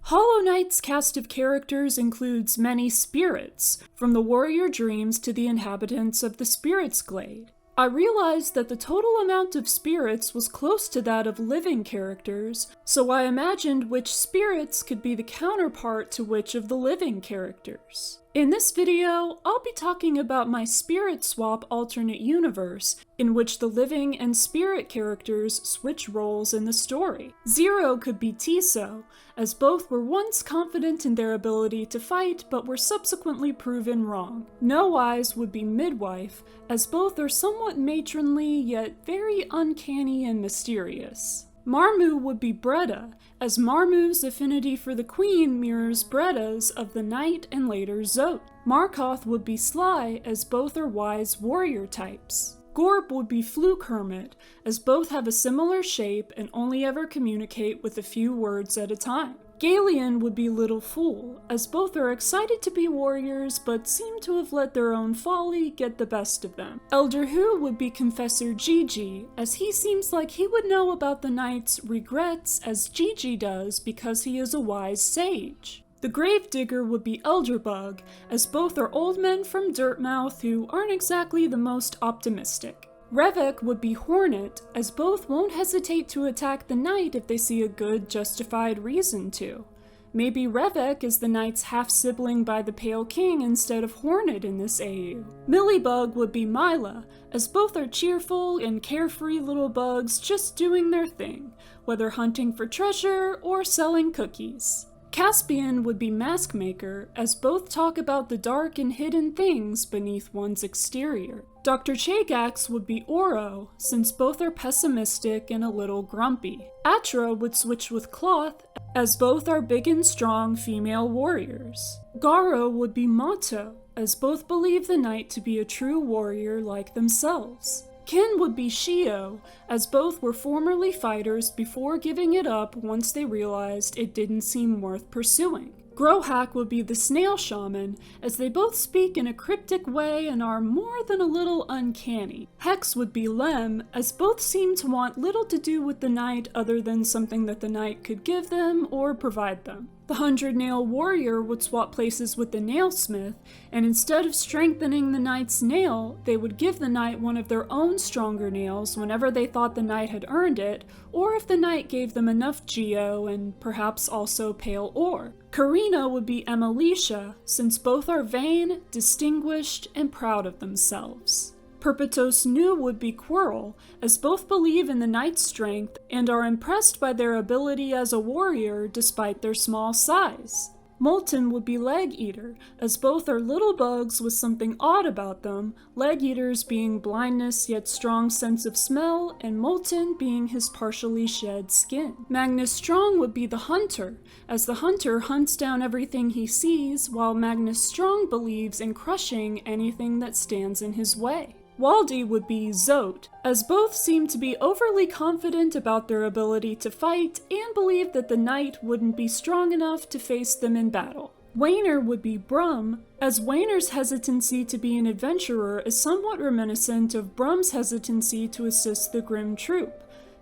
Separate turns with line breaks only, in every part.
Hollow Knight's cast of characters includes many spirits, from the warrior dreams to the inhabitants of the Spirits Glade. I realized that the total amount of spirits was close to that of living characters, so I imagined which spirits could be the counterpart to which of the living characters. In this video, I'll be talking about my Spirit Swap alternate universe, in which the living and spirit characters switch roles in the story. Zero could be Tiso, as both were once confident in their ability to fight but were subsequently proven wrong. No Eyes would be Midwife, as both are somewhat matronly yet very uncanny and mysterious. Marmu would be Breda, as Marmu's affinity for the Queen mirrors Breda's of the Knight and later Zote. Markoth would be Sly, as both are wise warrior types. Gorb would be Fluke Hermit, as both have a similar shape and only ever communicate with a few words at a time. Galeon would be Little Fool, as both are excited to be warriors but seem to have let their own folly get the best of them. Elder Hu would be Confessor Gigi, as he seems like he would know about the Knight's regrets as Gigi does because he is a wise sage. The Gravedigger would be Elderbug, as both are old men from Dirtmouth who aren't exactly the most optimistic. Revek would be Hornet, as both won't hesitate to attack the Knight if they see a good, justified reason to. Maybe Revek is the Knight's half-sibling by the Pale King instead of Hornet in this AU. Millibug would be Mila, as both are cheerful and carefree little bugs just doing their thing, whether hunting for treasure or selling cookies. Caspian would be Maskmaker, as both talk about the dark and hidden things beneath one's exterior. Dr. Chagax would be Oro, since both are pessimistic and a little grumpy. Atra would switch with Cloth, as both are big and strong female warriors. Garo would be Mato, as both believe the Knight to be a true warrior like themselves. Kin would be Shio, as both were formerly fighters before giving it up once they realized it didn't seem worth pursuing. Grohack would be the Snail Shaman, as they both speak in a cryptic way and are more than a little uncanny. Hex would be Lem, as both seem to want little to do with the Knight other than something that the Knight could give them or provide them. The 100-Nail Warrior would swap places with the Nailsmith, and instead of strengthening the Knight's nail, they would give the Knight one of their own stronger nails whenever they thought the Knight had earned it, or if the Knight gave them enough geo and perhaps also pale ore. Karina would be Emilicia, since both are vain, distinguished, and proud of themselves. Perpetos Nu would be Quirrell, as both believe in the Knight's strength and are impressed by their ability as a warrior despite their small size. Molten would be Leg Eater, as both are little bugs with something odd about them, Leg Eaters being blindness yet strong sense of smell, and Molten being his partially shed skin. Magnus Strong would be the Hunter, as the Hunter hunts down everything he sees, while Magnus Strong believes in crushing anything that stands in his way. Waldy would be Zote, as both seem to be overly confident about their ability to fight and believe that the Knight wouldn't be strong enough to face them in battle. Wayner would be Brum, as Wayner's hesitancy to be an adventurer is somewhat reminiscent of Brum's hesitancy to assist the Grim Troop.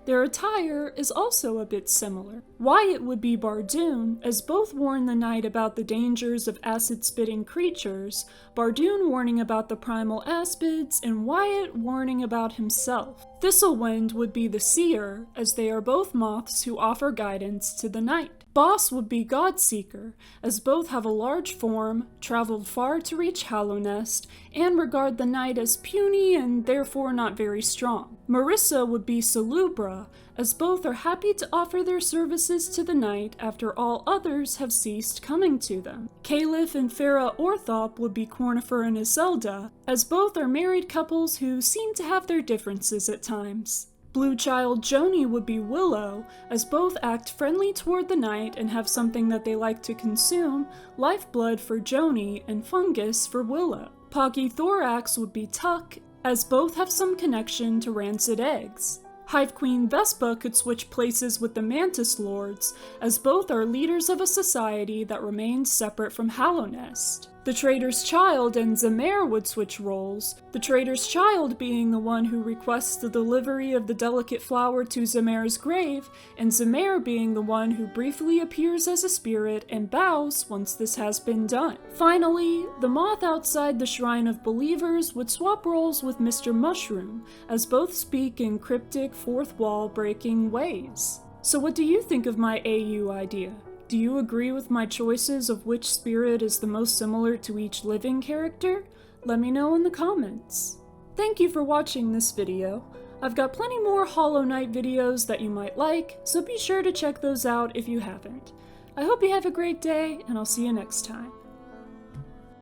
Their attire is also a bit similar. Wyatt would be Bardoon, as both warn the Knight about the dangers of acid-spitting creatures, Bardoon warning about the primal aspids, and Wyatt warning about himself. Thistlewind would be the Seer, as they are both moths who offer guidance to the Knight. Boss would be Godseeker, as both have a large form, traveled far to reach Hallownest, and regard the Knight as puny and therefore not very strong. Marissa would be Salubra, as both are happy to offer their services to the Knight after all others have ceased coming to them. Caliph and Farah Orthop would be Cornifer and Iselda, as both are married couples who seem to have their differences at times. Blue Child Joni would be Willow, as both act friendly toward the Knight and have something that they like to consume, Lifeblood for Joni and Fungus for Willow. Poggy Thorax would be Tuck, as both have some connection to rancid eggs. Hive Queen Vespa could switch places with the Mantis Lords, as both are leaders of a society that remains separate from Hallownest. The Trader's Child and Zamare would switch roles, the Trader's Child being the one who requests the delivery of the delicate flower to Zamare's grave, and Zamare being the one who briefly appears as a spirit and bows once this has been done. Finally, the moth outside the Shrine of Believers would swap roles with Mr. Mushroom, as both speak in cryptic, fourth wall breaking ways. So what do you think of my AU idea? Do you agree with my choices of which spirit is the most similar to each living character? Let me know in the comments. Thank you for watching this video. I've got plenty more Hollow Knight videos that you might like, so be sure to check those out if you haven't. I hope you have a great day, and I'll see you next time.